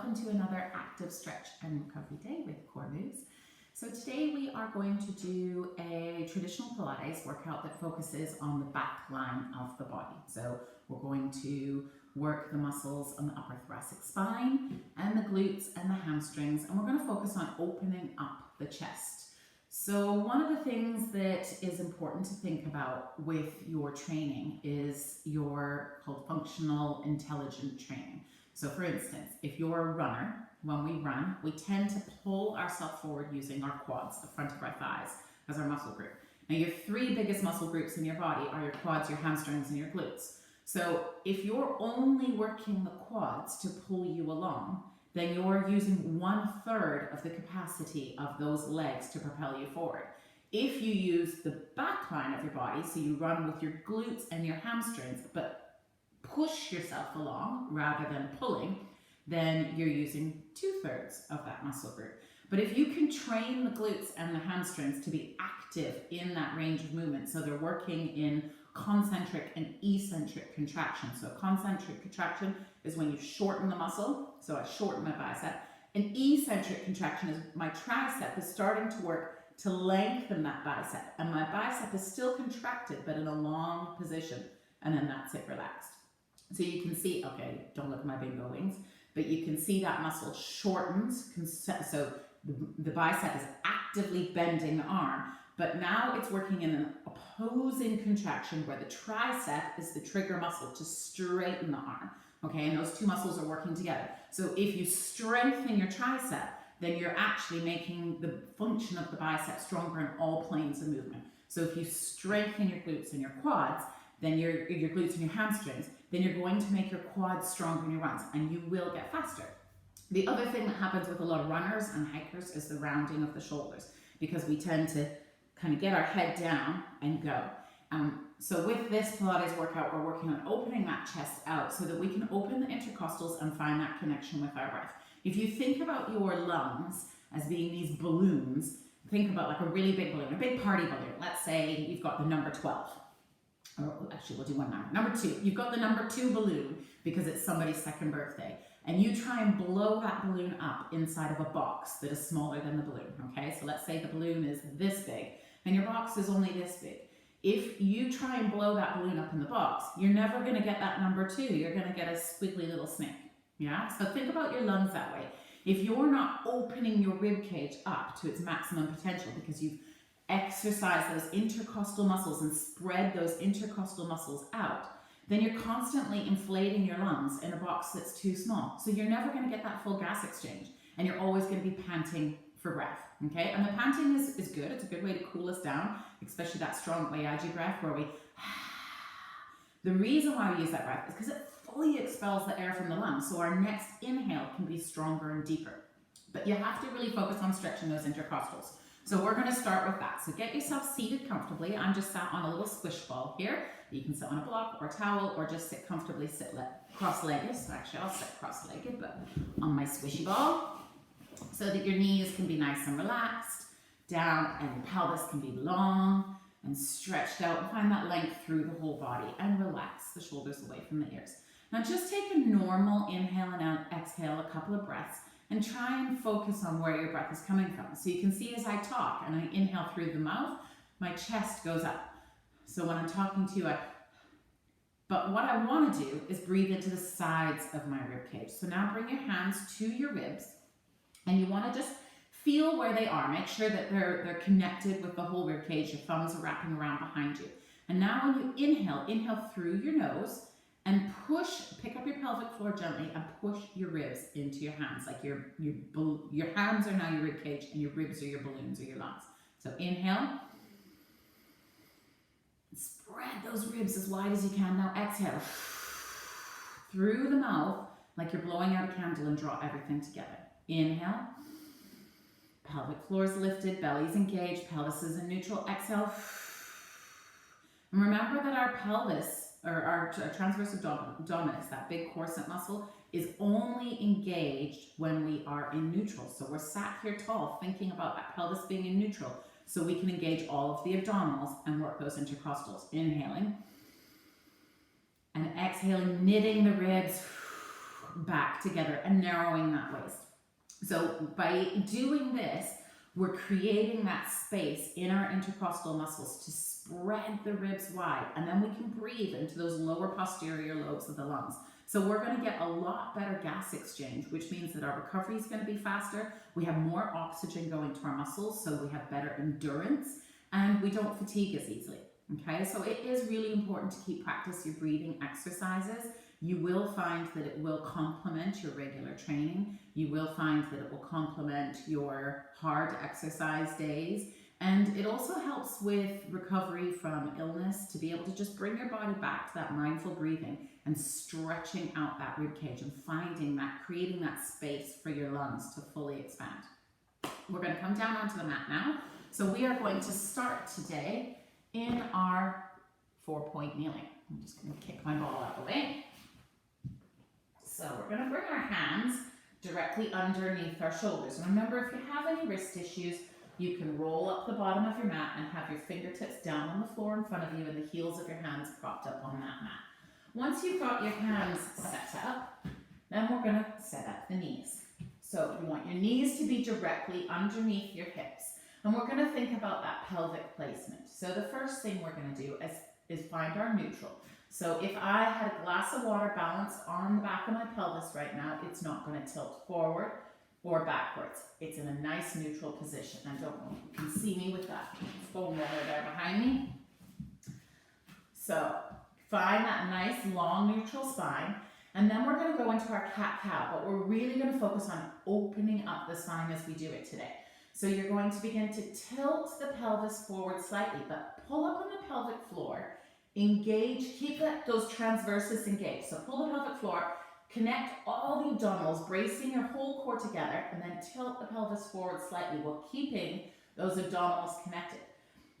welcome to another active stretch and recovery day with core moves. So today we are going to do a traditional Pilates workout that focuses on the back line of the body. So we're going to work the muscles on the upper thoracic spine and the glutes and the hamstrings, and we're going to focus on opening up the chest. So one of the things that is important to think about with your training is your called functional intelligent training. So for instance, if you're a runner, when we run, we tend to pull ourselves forward using our quads, the front of our thighs, as our muscle group. Now your three biggest muscle groups in your body are your quads, your hamstrings, and your glutes. So if you're only working the quads to pull you along, then you're using 1/3 of the capacity of those legs to propel you forward. If you use the back line of your body, so you run with your glutes and your hamstrings, but push yourself along rather than pulling, then you're using 2/3 of that muscle group. But if you can train the glutes and the hamstrings to be active in that range of movement, so they're working in concentric and eccentric contraction. So concentric contraction is when you shorten the muscle. So I shorten my bicep. An eccentric contraction is my tricep is starting to work to lengthen that bicep. And my bicep is still contracted, but in a long position. And then that's it, relaxed. So you can see, okay, don't look at my bingo wings, but you can see that muscle shortens. So the bicep is actively bending the arm, but now it's working in an opposing contraction where the tricep is the trigger muscle to straighten the arm. Okay, and those two muscles are working together. So if you strengthen your tricep, then you're actually making the function of the bicep stronger in all planes of movement. So if you strengthen your glutes and your quads, then your glutes and your hamstrings, then you're going to make your quads stronger in your runs, and you will get faster. The other thing that happens with a lot of runners and hikers is the rounding of the shoulders, because we tend to kind of get our head down and go. So with this Pilates workout, we're working on opening that chest out so that we can open the intercostals and find that connection with our breath. If you think about your lungs as being these balloons, think about like a really big balloon, a big party balloon. Let's say you've got the number 12. Or actually, we'll do one number. Number 2. You've got the number 2 balloon because it's somebody's second birthday. And you try and blow that balloon up inside of a box that is smaller than the balloon. Okay, so let's say the balloon is this big and your box is only this big. If you try and blow that balloon up in the box, you're never going to get that number 2. You're going to get a squiggly little snake. Yeah? So think about your lungs that way. If you're not opening your rib cage up to its maximum potential because you've exercised those intercostal muscles and spread those intercostal muscles out, then you're constantly inflating your lungs in a box that's too small. So you're never going to get that full gas exchange, and you're always going to be panting for breath. Okay, and the panting is good. It's a good way to cool us down, especially that strong Bayaji breath where we the reason why we use that breath is because it fully expels the air from the lungs, so our next inhale can be stronger and deeper. But you have to really focus on stretching those intercostals. So we're going to start with that. So get yourself seated comfortably. I'm just sat on a little squish ball here. You can sit on a block or a towel, or just sit comfortably, sit cross-legged. So actually I'll sit cross-legged, but on my squishy ball, so that your knees can be nice and relaxed down, and your pelvis can be long and stretched out, and find that length through the whole body, and relax the shoulders away from the ears. Now just take a normal inhale and exhale, a couple of breaths, and try and focus on where your breath is coming from. So you can see as I talk and I inhale through the mouth, my chest goes up. So when I'm talking to you, but what I want to do is breathe into the sides of my rib cage. So now bring your hands to your ribs, and you want to just feel where they are. Make sure that they're connected with the whole rib cage. Your thumbs are wrapping around behind you. And now when you inhale through your nose and pick up your pelvic floor gently and push your ribs into your hands. Like your hands are now your rib cage, and your ribs are your balloons or your lungs. So inhale. Spread those ribs as wide as you can. Now exhale. Through the mouth, like you're blowing out a candle, and draw everything together. Inhale. Pelvic floor is lifted, belly's engaged, pelvis is in neutral. Exhale. And remember that our pelvis, or our transverse abdominis, that big corset muscle, is only engaged when we are in neutral. So we're sat here tall, thinking about that pelvis being in neutral, so we can engage all of the abdominals and work those intercostals. Inhaling and exhaling, knitting the ribs, back together and narrowing that waist. So by doing this, we're creating that space in our intercostal muscles to spread the ribs wide, and then we can breathe into those lower posterior lobes of the lungs. So we're going to get a lot better gas exchange, which means that our recovery is going to be faster. We have more oxygen going to our muscles, so we have better endurance, and we don't fatigue as easily. Okay, so it is really important to keep practice your breathing exercises. You will find that it will complement your regular training. You will find that it will complement your hard exercise days. And it also helps with recovery from illness, to be able to just bring your body back to that mindful breathing and stretching out that rib cage and finding that, creating that space for your lungs to fully expand. We're going to come down onto the mat now. So we are going to start today in our 4-point kneeling. I'm just going to kick my ball out of the way. So we're going to bring our hands directly underneath our shoulders. And remember, if you have any wrist issues, you can roll up the bottom of your mat and have your fingertips down on the floor in front of you and the heels of your hands propped up on that mat. Once you've got your hands set up, then we're going to set up the knees. So you want your knees to be directly underneath your hips. And we're going to think about that pelvic placement. So the first thing we're going to do is find our neutral. So if I had a glass of water balanced on the back of my pelvis right now, it's not going to tilt forward or backwards. It's in a nice neutral position. I don't know if you can see me with that foam roller there behind me. So find that nice long neutral spine. And then we're going to go into our cat-cow, but we're really going to focus on opening up the spine as we do it today. So you're going to begin to tilt the pelvis forward slightly, but pull up on the pelvic floor. Engage, keep those transverses engaged. So pull the pelvic floor, connect all the abdominals, bracing your whole core together, and then tilt the pelvis forward slightly while keeping those abdominals connected.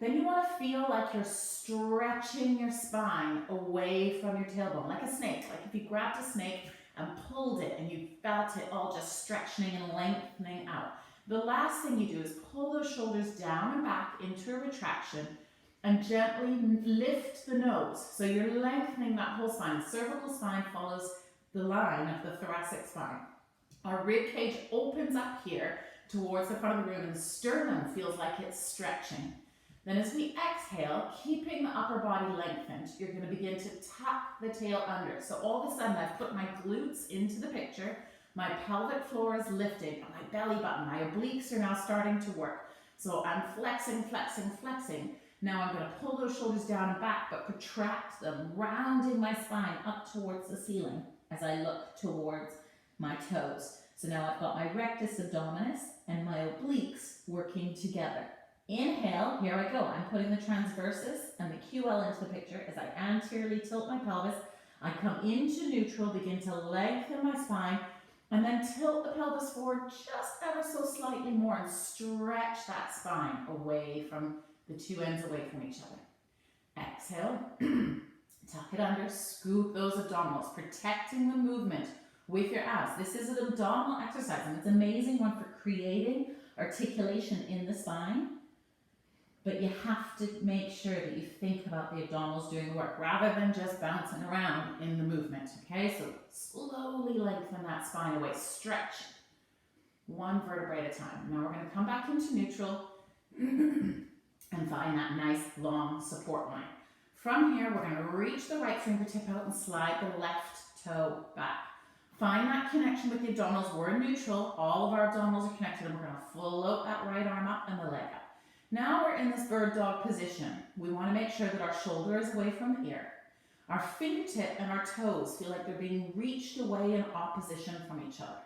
Then you want to feel like you're stretching your spine away from your tailbone, like a snake. Like if you grabbed a snake and pulled it and you felt it all just stretching and lengthening out. The last thing you do is pull those shoulders down and back into a retraction and gently lift the nose. So you're lengthening that whole spine. The cervical spine follows the line of the thoracic spine. Our rib cage opens up here towards the front of the room and the sternum feels like it's stretching. Then as we exhale, keeping the upper body lengthened, you're going to begin to tuck the tail under. So all of a sudden I've put my glutes into the picture, my pelvic floor is lifted, my belly button, my obliques are now starting to work. So I'm flexing, flexing, flexing. Now I'm going to pull those shoulders down and back, but protract them, rounding my spine up towards the ceiling as I look towards my toes. So now I've got my rectus abdominis and my obliques working together. Inhale, here I go. I'm putting the transversus and the QL into the picture as I anteriorly tilt my pelvis. I come into neutral, begin to lengthen my spine, and then tilt the pelvis forward just ever so slightly more and stretch that spine away from the two ends away from each other. Exhale, tuck it under, scoop those abdominals, protecting the movement with your abs. This is an abdominal exercise and it's an amazing one for creating articulation in the spine. But you have to make sure that you think about the abdominals doing the work rather than just bouncing around in the movement, okay? So slowly lengthen that spine away, stretch one vertebrae at a time. Now we're going to come back into neutral and find that nice long support line. From here, we're going to reach the right fingertip out and slide the left toe back. Find that connection with the abdominals. We're in neutral. All of our abdominals are connected and we're going to float that right arm up and the leg up. Now we're in this bird dog position. We want to make sure that our shoulder is away from the ear. Our fingertip and our toes feel like they're being reached away in opposition from each other.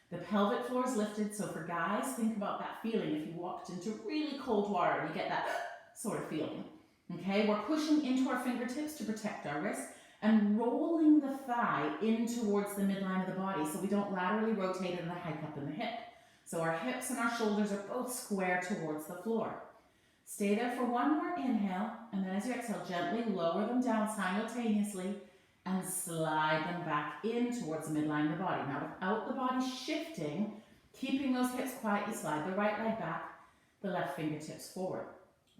The pelvic floor is lifted, so for guys, think about that feeling. If you walked into really cold water, you get that sort of feeling. Okay, we're pushing into our fingertips to protect our wrist and rolling the thigh in towards the midline of the body so we don't laterally rotate and hike up in the hip. So our hips and our shoulders are both square towards the floor. Stay there for one more inhale, and then as you exhale, gently lower them down simultaneously and slide them back in towards the midline of the body. Now, without the body shifting, keeping those hips quietly, slide the right leg back, the left fingertips forward.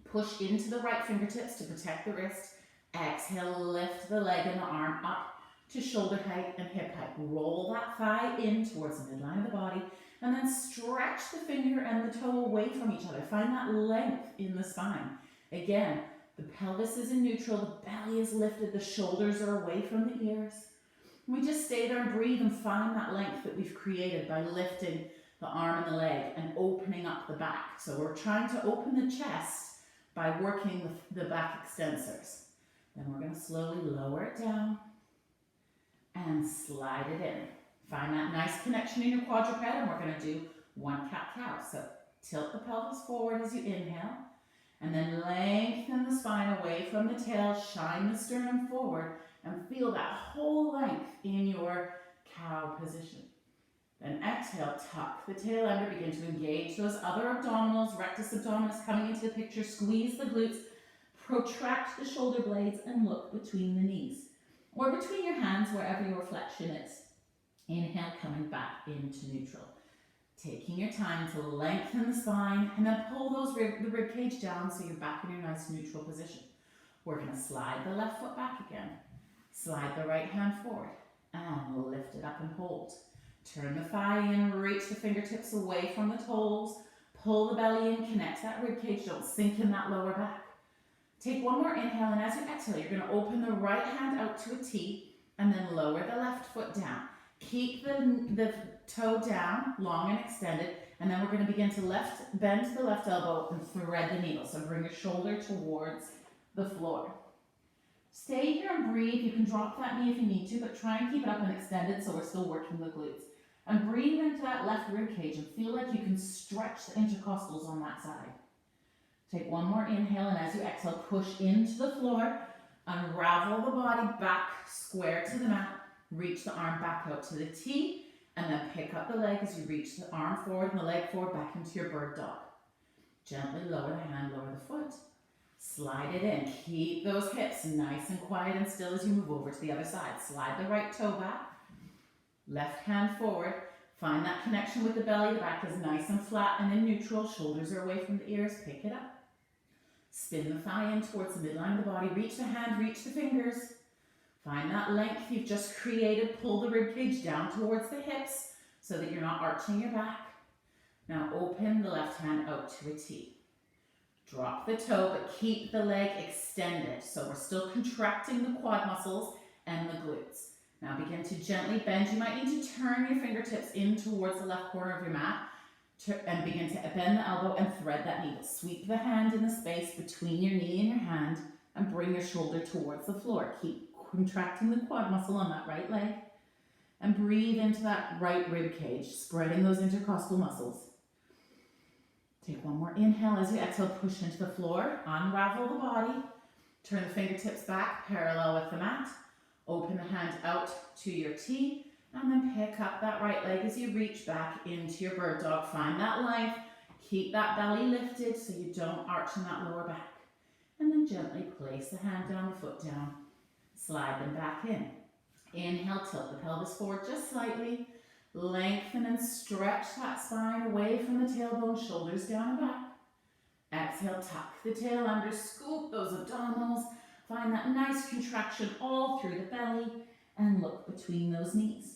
Push into the right fingertips to protect the wrist. Exhale, lift the leg and the arm up to shoulder height and hip height. Roll that thigh in towards the midline of the body, and then stretch the finger and the toe away from each other. Find that length in the spine. Again, the pelvis is in neutral, the belly is lifted, the shoulders are away from the ears. And we just stay there and breathe and find that length that we've created by lifting the arm and the leg and opening up the back. So we're trying to open the chest by working with the back extensors. Then we're going to slowly lower it down and slide it in. Find that nice connection in your quadruped, and we're going to do one cat-cow. So tilt the pelvis forward as you inhale, and then lengthen the spine away from the tail, shine the sternum forward, and feel that whole length in your cow position. Then exhale, tuck the tail under, begin to engage those other abdominals, rectus abdominis coming into the picture, squeeze the glutes, protract the shoulder blades, and look between the knees, or between your hands, wherever your flexion is. Inhale, coming back into neutral. Taking your time to lengthen the spine, and then pull the rib cage down so you're back in your nice neutral position. We're going to slide the left foot back again. Slide the right hand forward, and lift it up and hold. Turn the thigh in, reach the fingertips away from the toes, pull the belly in, connect that rib cage, don't sink in that lower back. Take one more inhale, and as you exhale, you're going to open the right hand out to a T, and then lower the left foot down. Keep the toe down, long and extended, and then we're going to begin to bend the left elbow and thread the needle. So bring your shoulder towards the floor. Stay here and breathe. You can drop that knee if you need to, but try and keep it up and extended so we're still working the glutes. And breathe into that left rib cage and feel like you can stretch the intercostals on that side. Take one more inhale, and as you exhale, push into the floor, unravel the body back square to the mat, reach the arm back out to the T, and then pick up the leg as you reach the arm forward and the leg forward back into your bird dog. Gently lower the hand, lower the foot. Slide it in. Keep those hips nice and quiet and still as you move over to the other side. Slide the right toe back. Left hand forward. Find that connection with the belly. The back is nice and flat and in neutral. Shoulders are away from the ears. Pick it up. Spin the thigh in towards the midline of the body. Reach the hand, reach the fingers. Find that length you've just created. Pull the rib cage down towards the hips so that you're not arching your back. Now open the left hand out to a T. Drop the toe, but keep the leg extended. So we're still contracting the quad muscles and the glutes. Now begin to gently bend. You might need to turn your fingertips in towards the left corner of your mat and begin to bend the elbow and thread that needle. Sweep the hand in the space between your knee and your hand and bring your shoulder towards the floor. Keep contracting the quad muscle on that right leg and breathe into that right rib cage, spreading those intercostal muscles. Take one more inhale. As you exhale, push into the floor, unravel the body, turn the fingertips back parallel with the mat, open the hand out to your T, and then pick up that right leg as you reach back into your bird dog. Find that length, keep that belly lifted so you don't arch in that lower back, and then gently place the hand down, the foot down, slide them back in. Inhale, tilt the pelvis forward just slightly. Lengthen and stretch that spine away from the tailbone, shoulders down and back. Exhale, tuck the tail under, scoop those abdominals. Find that nice contraction all through the belly and look between those knees.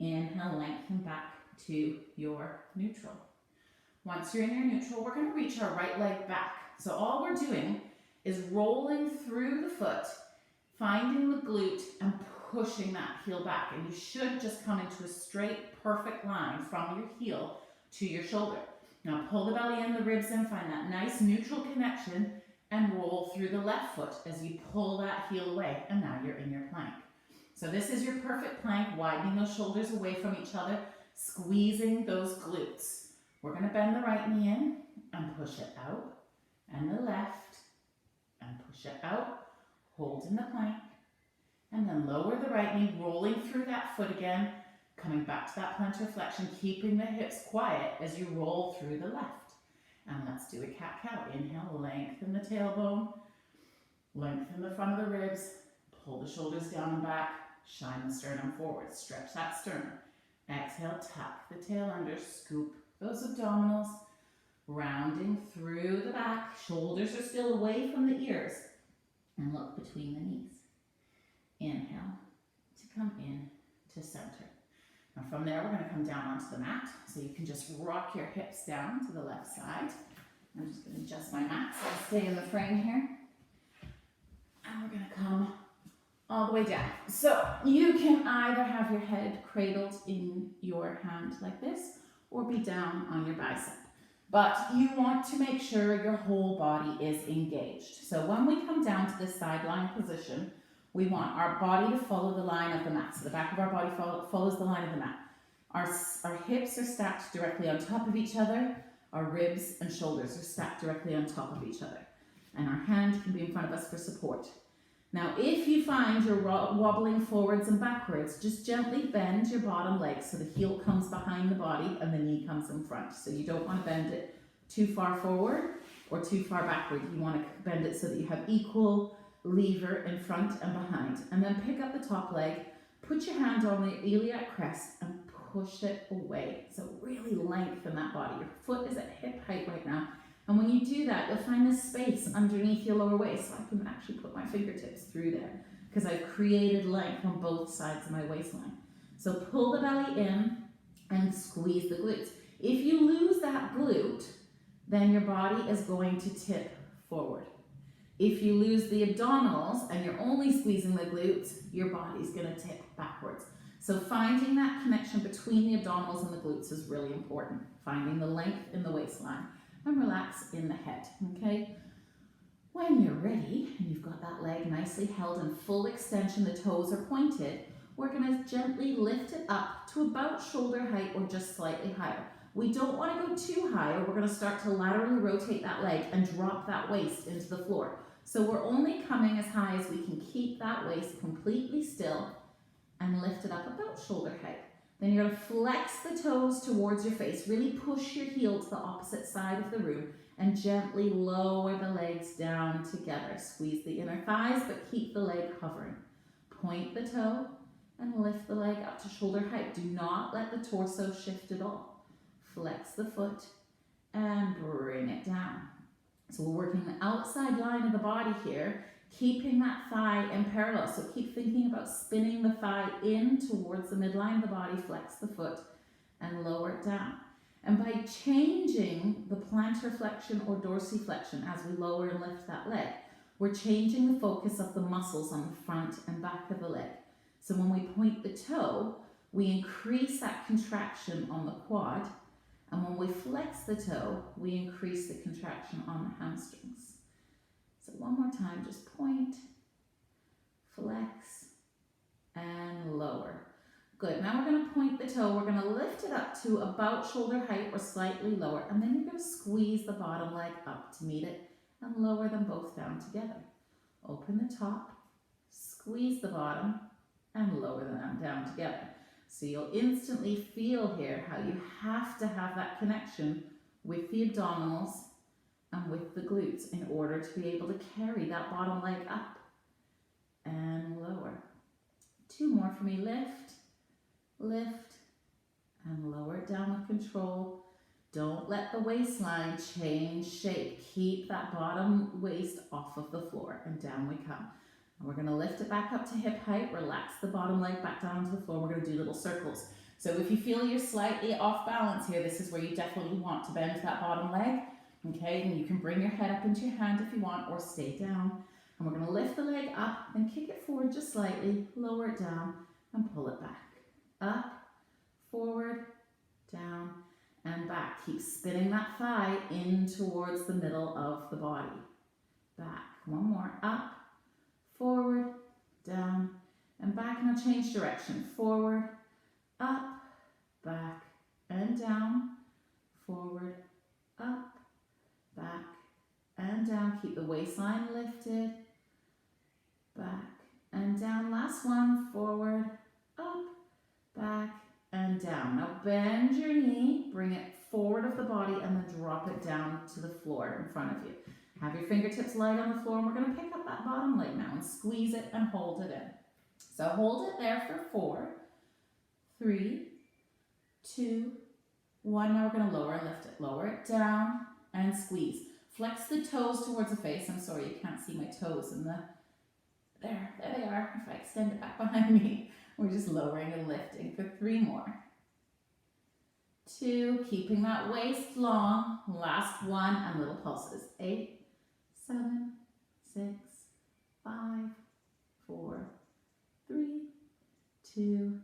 Inhale, lengthen back to your neutral. Once you're in your neutral, we're going to reach our right leg back. So all we're doing is rolling through the foot, finding the glute and pushing that heel back, and you should just come into a straight, perfect line from your heel to your shoulder. Now pull the belly in, the ribs in, find that nice neutral connection, and roll through the left foot as you pull that heel away, and now you're in your plank. So this is your perfect plank, widening those shoulders away from each other, squeezing those glutes. We're going to bend the right knee in and push it out, and the left, and push it out, hold in the plank. And then lower the right knee, rolling through that foot again, coming back to that plantar flexion, keeping the hips quiet as you roll through the left. And let's do a cat-cow. Inhale, lengthen the tailbone, lengthen the front of the ribs, pull the shoulders down and back, shine the sternum forward, stretch that sternum. Exhale, tuck the tail under, scoop those abdominals, rounding through the back, shoulders are still away from the ears, and look between the knees. Inhale, to come in to center. Now from there, we're going to come down onto the mat. So you can just rock your hips down to the left side. I'm just going to adjust my mat so I stay in the frame here. And we're going to come all the way down. So you can either have your head cradled in your hand like this, or be down on your bicep. But you want to make sure your whole body is engaged. So when we come down to this sideline position, we want our body to follow the line of the mat. So the back of our body follows the line of the mat. Our hips are stacked directly on top of each other. Our ribs and shoulders are stacked directly on top of each other. And our hand can be in front of us for support. Now, if you find you're wobbling forwards and backwards, just gently bend your bottom leg so the heel comes behind the body and the knee comes in front. So you don't want to bend it too far forward or too far backward. You want to bend it so that you have equal lever in front and behind. And then pick up the top leg, put your hand on the iliac crest and push it away. So really lengthen that body. Your foot is at hip height right now. And when you do that, you'll find this space underneath your lower waist. So I can actually put my fingertips through there because I've created length on both sides of my waistline. So pull the belly in and squeeze the glutes. If you lose that glute, then your body is going to tip forward. If you lose the abdominals and you're only squeezing the glutes, your body's going to tip backwards. So finding that connection between the abdominals and the glutes is really important. Finding the length in the waistline. And relax in the head, okay? When you're ready, and you've got that leg nicely held in full extension, the toes are pointed, we're gonna gently lift it up to about shoulder height or just slightly higher. We don't wanna go too high or we're gonna start to laterally rotate that leg and drop that waist into the floor. So we're only coming as high as we can keep that waist completely still and lift it up about shoulder height. Then you're going to flex the toes towards your face. Really push your heel to the opposite side of the room and gently lower the legs down together. Squeeze the inner thighs, but keep the leg hovering. Point the toe and lift the leg up to shoulder height. Do not let the torso shift at all. Flex the foot and bring it down. So we're working the outside line of the body here, keeping that thigh in parallel. So keep thinking about spinning the thigh in towards the midline of the body, flex the foot and lower it down. And by changing the plantar flexion or dorsiflexion as we lower and lift that leg, we're changing the focus of the muscles on the front and back of the leg. So when we point the toe, we increase that contraction on the quad, and when we flex the toe, we increase the contraction on the hamstrings. So one more time, just point, flex, and lower. Good, now we're going to point the toe, we're going to lift it up to about shoulder height or slightly lower, and then you're going to squeeze the bottom leg up to meet it and lower them both down together. Open the top, squeeze the bottom, and lower them down together. So you'll instantly feel here how you have to have that connection with the abdominals and with the glutes in order to be able to carry that bottom leg up and lower. Two more for me. Lift, lift, and lower it down with control. Don't let the waistline change shape. Keep that bottom waist off of the floor and down we come. And we're going to lift it back up to hip height, relax the bottom leg back down to the floor. We're going to do little circles. So if you feel you're slightly off balance here, this is where you definitely want to bend that bottom leg. Okay, and you can bring your head up into your hand if you want, or stay down. And we're going to lift the leg up and kick it forward just slightly, lower it down and pull it back. Up, forward, down, and back. Keep spinning that thigh in towards the middle of the body. Back. One more. Up, forward, down, and back. And I'll change direction. Forward, up, back, and down. Forward, up, back, and down. Keep the waistline lifted. Back and down. Last one. Forward, up, back, and down. Now bend your knee, bring it forward of the body, and then drop it down to the floor in front of you. Have your fingertips light on the floor, and we're going to pick up that bottom leg now and squeeze it and hold it in. So hold it there for 4, 3, 2, 1. Now we're going to lower and lift it. Lower it down and squeeze. Flex the toes towards the face. I'm sorry, you can't see my toes in the... There they are, if I extend it back behind me. We're just lowering and lifting for 3 more. 2, keeping that waist long. Last 1, and little pulses. 8, 7, 6, 5, 4, 3, 2,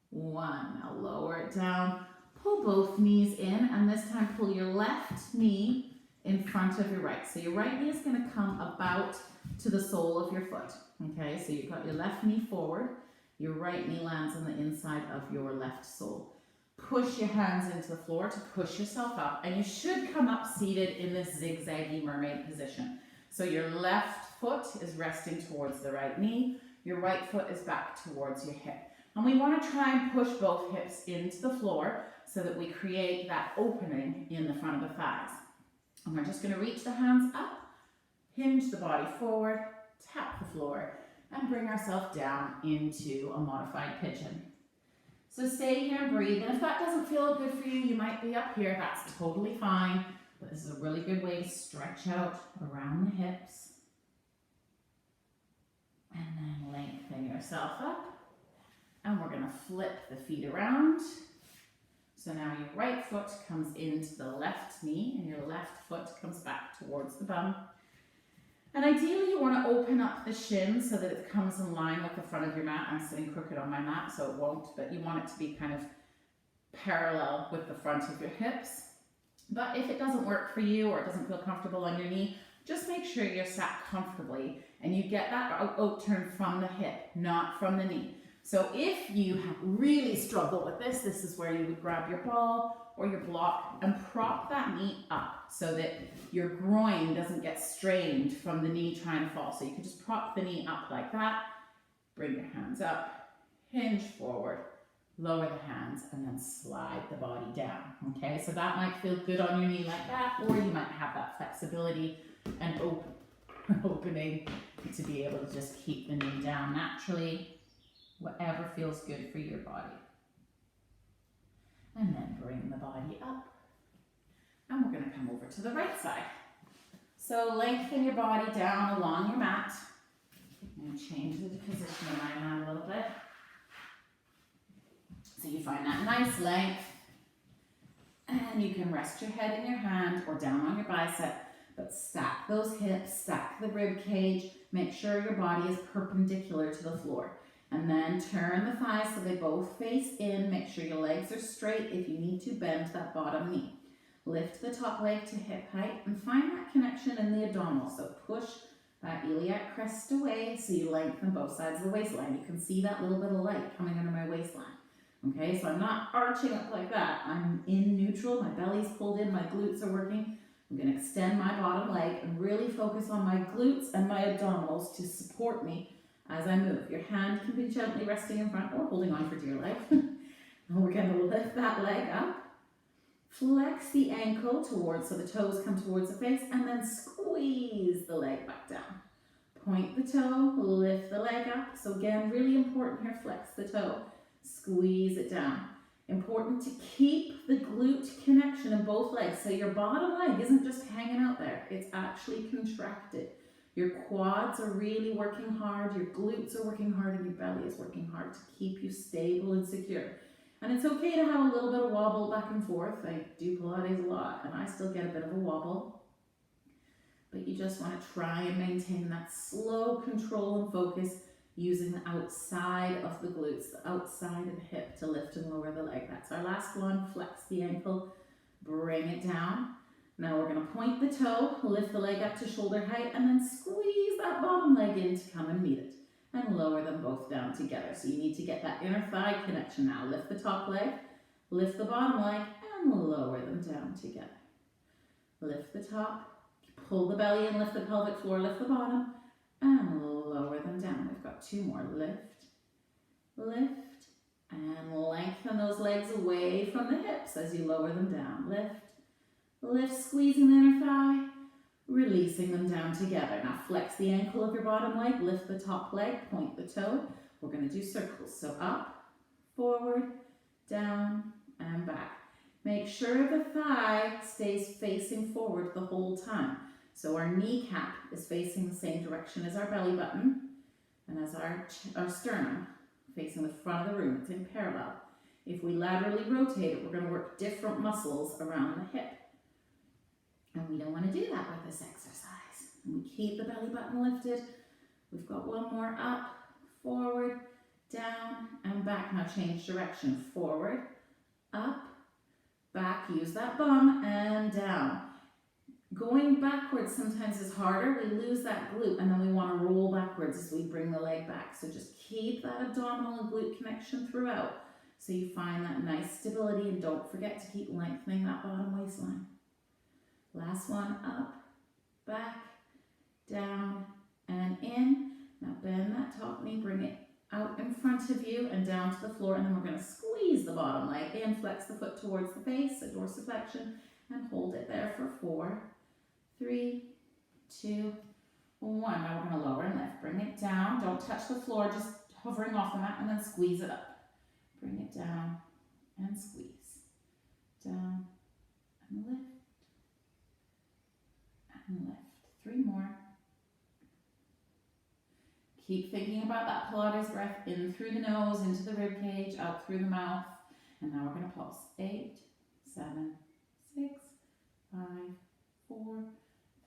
1. Now lower it down. Pull both knees in, and this time pull your left knee in front of your right. So your right knee is going to come about to the sole of your foot. Okay, so you've got your left knee forward. Your right knee lands on the inside of your left sole. Push your hands into the floor to push yourself up, and you should come up seated in this zigzaggy mermaid position. So your left foot is resting towards the right knee, your right foot is back towards your hip. And we want to try and push both hips into the floor so that we create that opening in the front of the thighs. And we're just going to reach the hands up, hinge the body forward, tap the floor, and bring ourselves down into a modified pigeon. So stay here and breathe, and if that doesn't feel good for you, you might be up here, that's totally fine, but this is a really good way to stretch out around the hips, and then lengthen yourself up, and we're going to flip the feet around. So now your right foot comes into the left knee, and your left foot comes back towards the bum. And ideally you want to open up the shin so that it comes in line with the front of your mat. I'm sitting crooked on my mat, so it won't, but you want it to be kind of parallel with the front of your hips. But if it doesn't work for you, or it doesn't feel comfortable on your knee, just make sure you're sat comfortably and you get that out turn from the hip, not from the knee. So if you have really struggled with this, this is where you would grab your ball or your block and prop that knee up so that your groin doesn't get strained from the knee trying to fall. So you can just prop the knee up like that, bring your hands up, hinge forward, lower the hands, and then slide the body down. Okay, so that might feel good on your knee like that, or you might have that flexibility and opening to be able to just keep the knee down naturally. Whatever feels good for your body. And then bring the body up. And we're going to come over to the right side. So lengthen your body down along your mat. And change the position of my mat a little bit. So you find that nice length. And you can rest your head in your hand or down on your bicep. But stack those hips, stack the rib cage. Make sure your body is perpendicular to the floor. And then turn the thighs so they both face in. Make sure your legs are straight. If you need to, bend that bottom knee. Lift the top leg to hip height and find that connection in the abdominal. So push that iliac crest away so you lengthen both sides of the waistline. You can see that little bit of light coming under my waistline. Okay, so I'm not arching up like that. I'm in neutral. My belly's pulled in. My glutes are working. I'm going to extend my bottom leg and really focus on my glutes and my abdominals to support me as I move. Your hand can be gently resting in front or holding on for dear life. And we're going to lift that leg up. Flex the ankle towards, so the toes come towards the face, and then squeeze the leg back down. Point the toe, lift the leg up. So again, really important here, flex the toe, squeeze it down. Important to keep the glute connection in both legs. So your bottom leg isn't just hanging out there, it's actually contracted. Your quads are really working hard, your glutes are working hard, and your belly is working hard to keep you stable and secure. And it's okay to have a little bit of wobble back and forth. I do Pilates a lot, and I still get a bit of a wobble. But you just want to try and maintain that slow control and focus using the outside of the glutes, the outside of the hip to lift and lower the leg. That's our last one. Flex the ankle, bring it down. Now we're going to point the toe, lift the leg up to shoulder height, and then squeeze that bottom leg in to come and meet it. And lower them both down together. So you need to get that inner thigh connection now. Lift the top leg, lift the bottom leg, and lower them down together. Lift the top, pull the belly in, lift the pelvic floor, lift the bottom, and lower them down. We've got 2 more. Lift, lift, and lengthen those legs away from the hips as you lower them down. Lift, lift, squeezing the inner thigh, releasing them down together. Now flex the ankle of your bottom leg, lift the top leg, point the toe. We're going to do circles. So up, forward, down, and back. Make sure the thigh stays facing forward the whole time. So our kneecap is facing the same direction as our belly button and as our sternum. facing the front of the room. It's in parallel. If we laterally rotate it, we're going to work different muscles around the hip. And we don't want to do that with this exercise. And we keep the belly button lifted. We've got one more up, forward, down, and back. Now change direction. Forward, up, back. Use that bum, and down. Going backwards sometimes is harder. We lose that glute, and then we want to roll backwards as we bring the leg back. So just keep that abdominal and glute connection throughout, so you find that nice stability, and don't forget to keep lengthening that bottom waistline. Last one, up, back, down, and in. Now bend that top knee, bring it out in front of you and down to the floor, and then we're going to squeeze the bottom leg in, flex the foot towards the face, a dorsiflexion, and hold it there for 4, 3, 2, 1. Now we're going to lower and lift. Bring it down. Don't touch the floor, just hovering off the mat, and then squeeze it up. Bring it down and squeeze. Down and lift. And lift. 3 more. Keep thinking about that Pilates breath in through the nose, into the rib cage, out through the mouth. And now we're going to pulse. 8, 7, 6, 5, 4,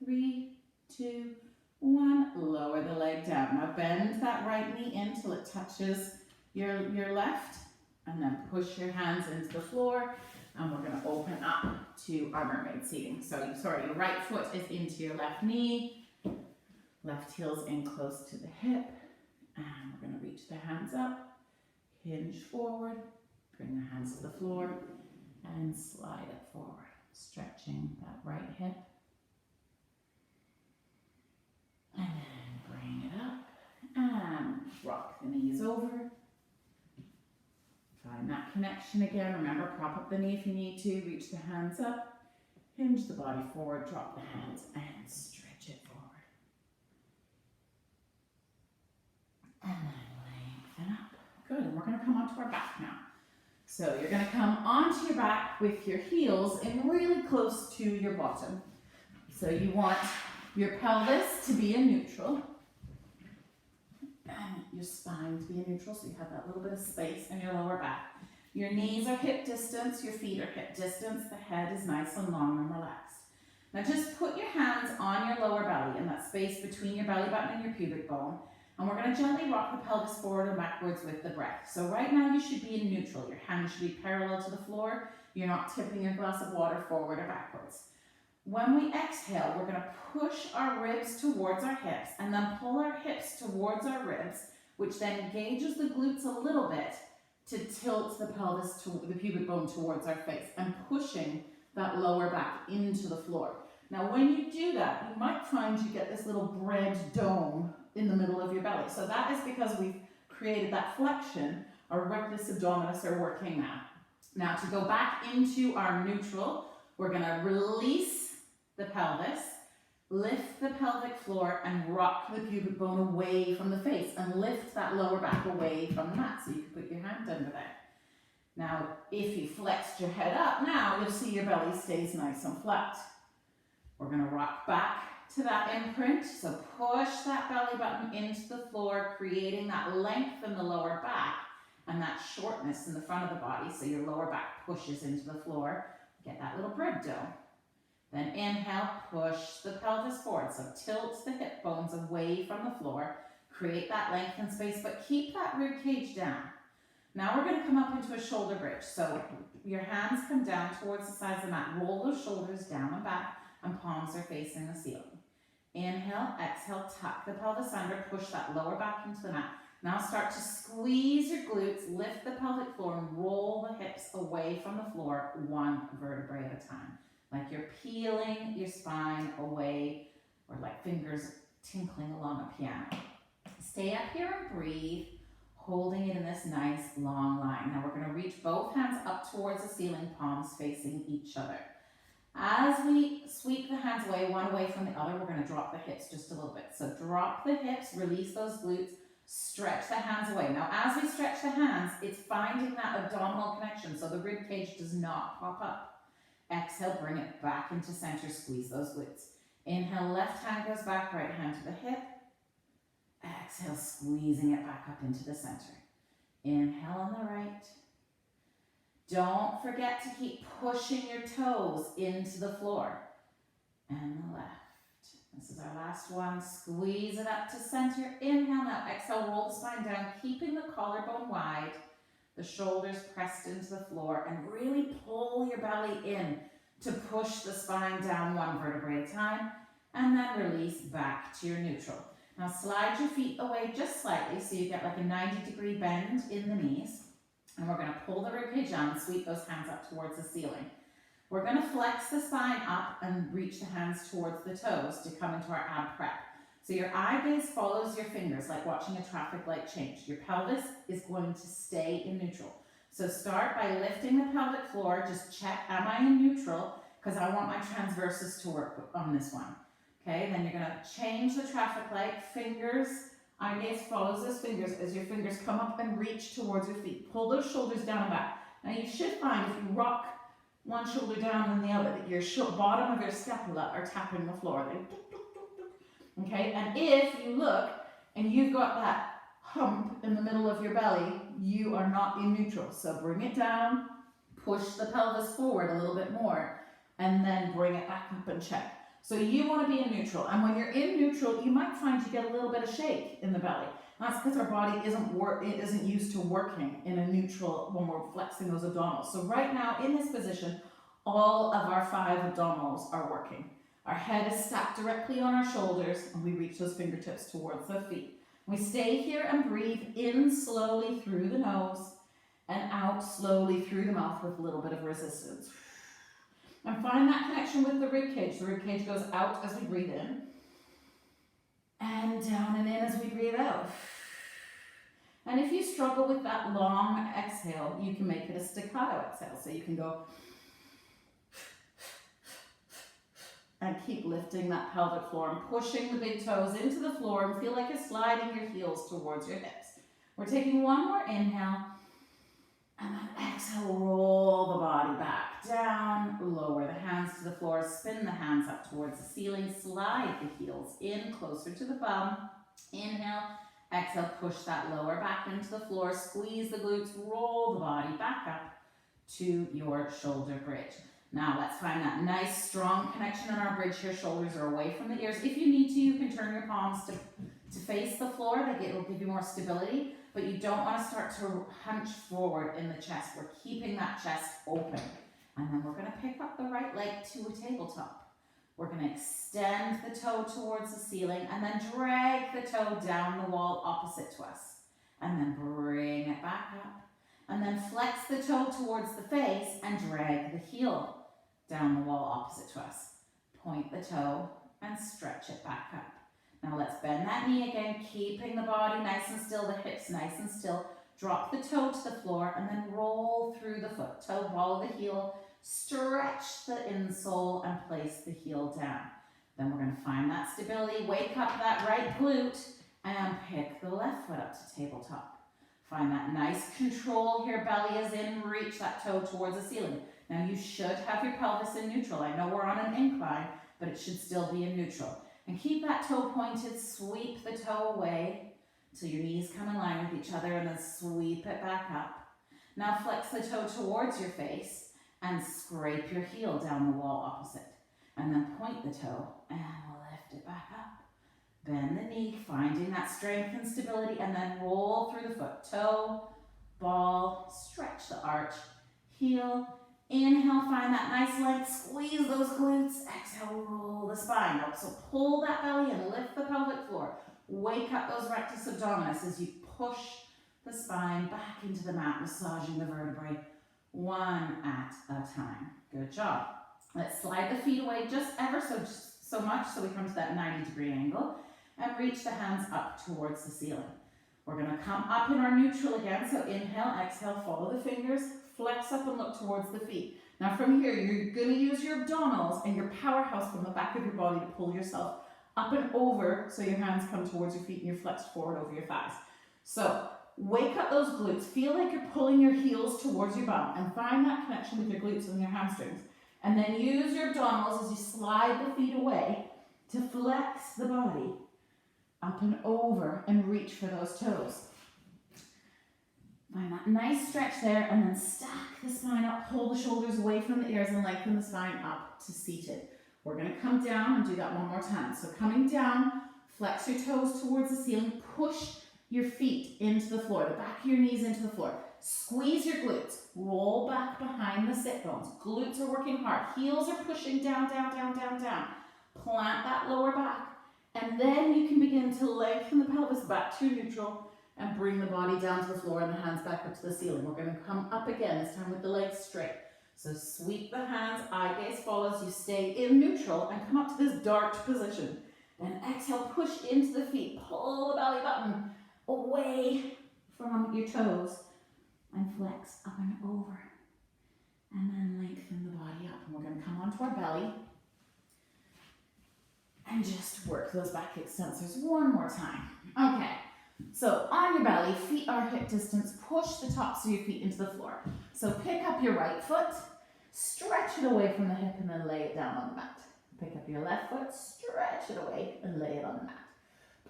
3, 2, 1. Lower the leg down. Now bend that right knee in till it touches your left, and then push your hands into the floor, and we're going to open up to our mermaid seating. So your right foot is into your left knee, left heel's in close to the hip, and we're going to reach the hands up, hinge forward, bring the hands to the floor, and slide it forward, stretching that right hip. And then bring it up and rock the knees over. Find that connection again. Remember, prop up the knee if you need to. Reach the hands up. Hinge the body forward. Drop the hands and stretch it forward. And then lengthen up. Good. And we're going to come onto our back now. So you're going to come onto your back with your heels in really close to your bottom. So you want your pelvis to be in neutral, and your spine to be in neutral, so you have that little bit of space in your lower back. Your knees are hip distance, your feet are hip distance, the head is nice and long and relaxed. Now just put your hands on your lower belly, in that space between your belly button and your pubic bone, and we're going to gently rock the pelvis forward and backwards with the breath. So right now you should be in neutral. Your hands should be parallel to the floor. You're not tipping your glass of water forward or backwards. When we exhale, we're going to push our ribs towards our hips and then pull our hips towards our ribs, which then engages the glutes a little bit to tilt the pelvis, to the pubic bone towards our face, and pushing that lower back into the floor. Now, when you do that, you might find you get this little bread dome in the middle of your belly. So that is because we've created that flexion. Our rectus abdominis are working now. Now, to go back into our neutral, we're going to release the pelvis, lift the pelvic floor, and rock the pubic bone away from the face, and lift that lower back away from the mat. So you can put your hand under there. Now, if you flexed your head up, now you'll see your belly stays nice and flat. We're going to rock back to that imprint. So push that belly button into the floor, creating that length in the lower back and that shortness in the front of the body. So your lower back pushes into the floor. Get that little bread dome. Then inhale, push the pelvis forward. So tilt the hip bones away from the floor. Create that length and space, but keep that rib cage down. Now we're going to come up into a shoulder bridge. So your hands come down towards the sides of the mat. Roll those shoulders down and back, and palms are facing the ceiling. Inhale, exhale, tuck the pelvis under, push that lower back into the mat. Now start to squeeze your glutes, lift the pelvic floor, and roll the hips away from the floor, one vertebrae at a time. Like you're peeling your spine away, or like fingers tinkling along a piano. Stay up here and breathe, holding it in this nice long line. Now we're going to reach both hands up towards the ceiling, palms facing each other. As we sweep the hands away, one away from the other, we're going to drop the hips just a little bit. So drop the hips, release those glutes, stretch the hands away. Now as we stretch the hands, it's finding that abdominal connection so the rib cage does not pop up. Exhale, bring it back into center, squeeze those glutes. Inhale, left hand goes back, right hand to the hip. Exhale, squeezing it back up into the center. Inhale on the right. Don't forget to keep pushing your toes into the floor. And the left. This is our last one. Squeeze it up to center. Inhale now. Exhale, roll the spine down, keeping the collarbone wide, the shoulders pressed into the floor, and really pull your belly in to push the spine down one vertebrae at a time, and then release back to your neutral. Now slide your feet away just slightly so you get like a 90-degree bend in the knees, and we're going to pull the ribcage down and sweep those hands up towards the ceiling. We're going to flex the spine up and reach the hands towards the toes to come into our ab prep. So your eye gaze follows your fingers like watching a traffic light change. Your pelvis is going to stay in neutral. So start by lifting the pelvic floor. Just check, am I in neutral? Because I want my transverses to work on this one. Okay, then you're going to change the traffic light. Fingers, eye gaze follows those fingers as your fingers come up and reach towards your feet. Pull those shoulders down and back. Now you should find if you rock one shoulder down and the other, that your bottom of your scapula are tapping the floor. Okay, and if you look and you've got that hump in the middle of your belly, you are not in neutral. So bring it down, push the pelvis forward a little bit more, and then bring it back up and check. So you want to be in neutral. And when you're in neutral, you might find you get a little bit of shake in the belly. That's because our body isn't used to working in a neutral when we're flexing those abdominals. So right now in this position, all of our 5 abdominals are working. Our head is stacked directly on our shoulders, and we reach those fingertips towards the feet. We stay here and breathe in slowly through the nose and out slowly through the mouth with a little bit of resistance. And find that connection with the rib cage. The rib cage goes out as we breathe in, and down and in as we breathe out. And if you struggle with that long exhale, you can make it a staccato exhale. So you can go and keep lifting that pelvic floor and pushing the big toes into the floor and feel like you're sliding your heels towards your hips. We're taking one more inhale, and then exhale, roll the body back down, lower the hands to the floor, spin the hands up towards the ceiling, slide the heels in closer to the bum. Inhale, exhale, push that lower back into the floor, squeeze the glutes, roll the body back up to your shoulder bridge. Now let's find that nice strong connection in our bridge here. Shoulders are away from the ears. If you need to, you can turn your palms to face the floor. It will give you more stability, but you don't want to start to hunch forward in the chest. We're keeping that chest open. And then we're going to pick up the right leg to a tabletop. We're going to extend the toe towards the ceiling and then drag the toe down the wall opposite to us. And then bring it back up. And then flex the toe towards the face and drag the heel down the wall opposite to us. Point the toe and stretch it back up. Now let's bend that knee again, keeping the body nice and still, the hips nice and still. Drop the toe to the floor and then roll through the foot. Toe, ball of the heel, stretch the insole and place the heel down. Then we're going to find that stability, wake up that right glute and pick the left foot up to tabletop. Find that nice control here, belly is in, reach that toe towards the ceiling. Now you should have your pelvis in neutral. I know we're on an incline, but it should still be in neutral. And keep that toe pointed, sweep the toe away till your knees come in line with each other and then sweep it back up. Now flex the toe towards your face and scrape your heel down the wall opposite. And then point the toe and lift it back up. Bend the knee, finding that strength and stability, and then roll through the foot. Toe, ball, stretch the arch, heel. Inhale, find that nice length, squeeze those glutes. Exhale, roll the spine up. So pull that belly and lift the pelvic floor. Wake up those rectus abdominis as you push the spine back into the mat, massaging the vertebrae one at a time. Good job. Let's slide the feet away just ever so much so we come to that 90-degree angle and reach the hands up towards the ceiling. We're going to come up in our neutral again. So inhale, exhale, follow the fingers, flex up and look towards the feet. Now from here, you're going to use your abdominals and your powerhouse from the back of your body to pull yourself up and over so your hands come towards your feet and you're flexed forward over your thighs. So wake up those glutes. Feel like you're pulling your heels towards your bum and find that connection with your glutes and your hamstrings. And then use your abdominals as you slide the feet away to flex the body up and over and reach for those toes. Find that nice stretch there, and then stack the spine up, pull the shoulders away from the ears and lengthen the spine up to seated. We're going to come down and do that one more time. So coming down, flex your toes towards the ceiling, push your feet into the floor, the back of your knees into the floor. Squeeze your glutes, roll back behind the sit bones. Glutes are working hard, heels are pushing down, down, down, down, down. Plant that lower back, and then you can begin to lengthen the pelvis back to neutral and bring the body down to the floor and the hands back up to the ceiling. We're going to come up again, this time with the legs straight. So sweep the hands, eye gaze follows, you stay in neutral and come up to this dart position. Then exhale, push into the feet, pull the belly button away from your toes and flex up and over. And then lengthen the body up. And we're going to come onto our belly and just work those back extensors one more time. Okay. So on your belly, feet are hip distance, push the tops of your feet into the floor. So pick up your right foot, stretch it away from the hip and then lay it down on the mat. Pick up your left foot, stretch it away and lay it on the mat.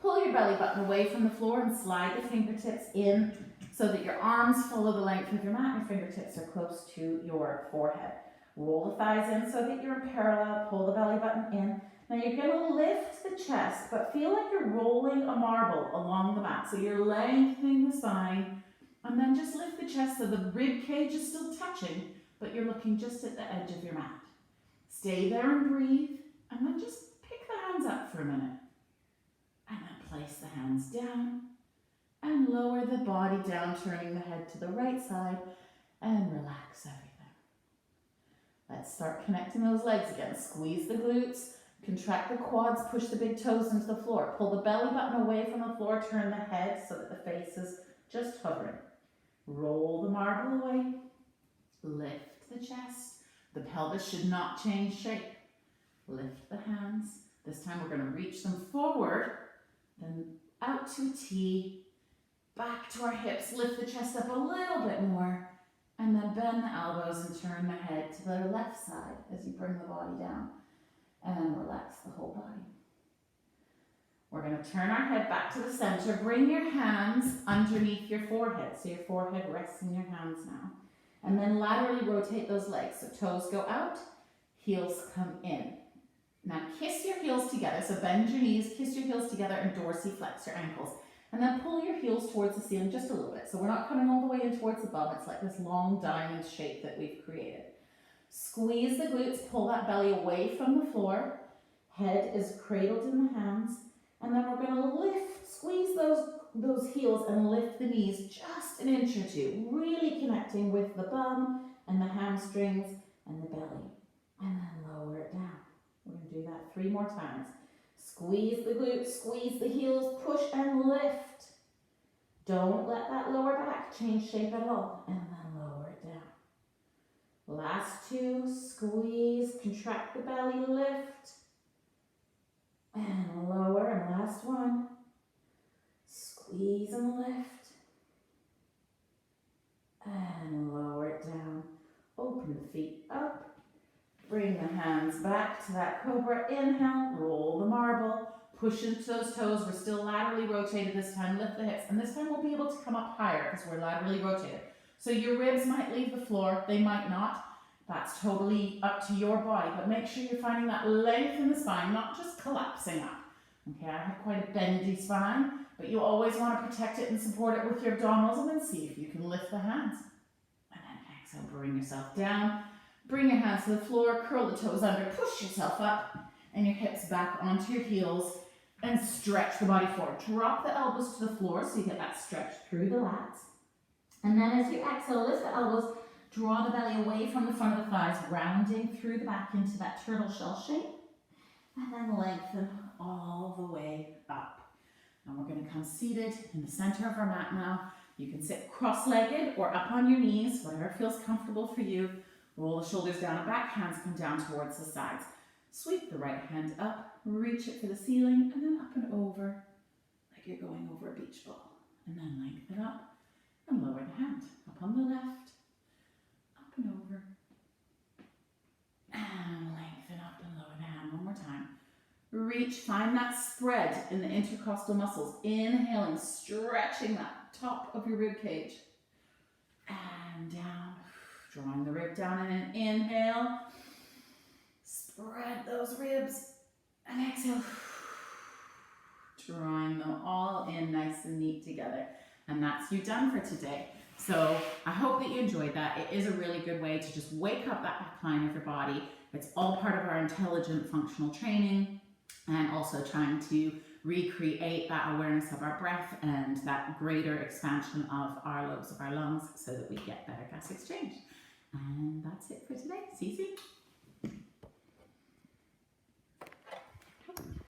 Pull your belly button away from the floor and slide the fingertips in so that your arms follow the length of your mat. Your fingertips are close to your forehead. Roll the thighs in so that you're in parallel, pull the belly button in. Now you're going to lift the chest, but feel like you're rolling a marble along the mat. So you're lengthening the spine, and then just lift the chest so the rib cage is still touching, but you're looking just at the edge of your mat. Stay there and breathe, and then just pick the hands up for a minute. And then place the hands down, and lower the body down, turning the head to the right side, and relax everything. Let's start connecting those legs again. Squeeze the glutes. Contract the quads, push the big toes into the floor. Pull the belly button away from the floor, turn the head so that the face is just hovering. Roll the marble away, lift the chest. The pelvis should not change shape. Lift the hands. This time we're going to reach them forward, then out to a T, back to our hips. Lift the chest up a little bit more, and then bend the elbows and turn the head to the left side as you bring the body down. And relax the whole body. We're going to turn our head back to the center. Bring your hands underneath your forehead. So your forehead rests in your hands now. And then laterally rotate those legs. So toes go out, heels come in. Now kiss your heels together. So bend your knees, kiss your heels together, and dorsiflex your ankles. And then pull your heels towards the ceiling just a little bit. So we're not coming all the way in towards the bum. It's like this long diamond shape that we've created. Squeeze the glutes, pull that belly away from the floor. Head is cradled in the hands. And then we're going to lift, squeeze those heels and lift the knees just an inch or two. Really connecting with the bum and the hamstrings and the belly. And then lower it down. We're going to do that 3 more times. Squeeze the glutes, squeeze the heels, push and lift. Don't let that lower back change shape at all. And then lower it down. Last 2, squeeze, contract the belly, lift, and lower, and last 1, squeeze and lift, and lower it down. Open the feet up, bring the hands back to that cobra, inhale, roll the marble, push into those toes, we're still laterally rotated this time, lift the hips, and this time we'll be able to come up higher because we're laterally rotated. So your ribs might leave the floor, they might not. That's totally up to your body, but make sure you're finding that length in the spine, not just collapsing up. Okay, I have quite a bendy spine, but you always want to protect it and support it with your abdominals, and then see if you can lift the hands. And then exhale, bring yourself down, bring your hands to the floor, curl the toes under, push yourself up, and your hips back onto your heels, and stretch the body forward. Drop the elbows to the floor so you get that stretch through the lats. And then as you exhale, lift the elbows, draw the belly away from the front of the thighs, rounding through the back into that turtle shell shape. And then lengthen all the way up. And we're going to come seated in the center of our mat now. You can sit cross-legged or up on your knees, whatever feels comfortable for you. Roll the shoulders down and back, hands come down towards the sides. Sweep the right hand up, reach it for the ceiling, and then up and over, like you're going over a beach ball. And then lengthen up and lower the hand. Up on the left, up and over, and lengthen up and lower the hand one more time. Reach, find that spread in the intercostal muscles. Inhaling, stretching that top of your rib cage. drawing the rib down in an inhale. Spread those ribs and exhale. Drawing them all in nice and neat together. And that's you done for today. So I hope that you enjoyed that. It is a really good way to just wake up that back line of your body. It's all part of our intelligent functional training, and also trying to recreate that awareness of our breath and that greater expansion of our lobes of our lungs so that we get better gas exchange. And that's it for today. See you soon.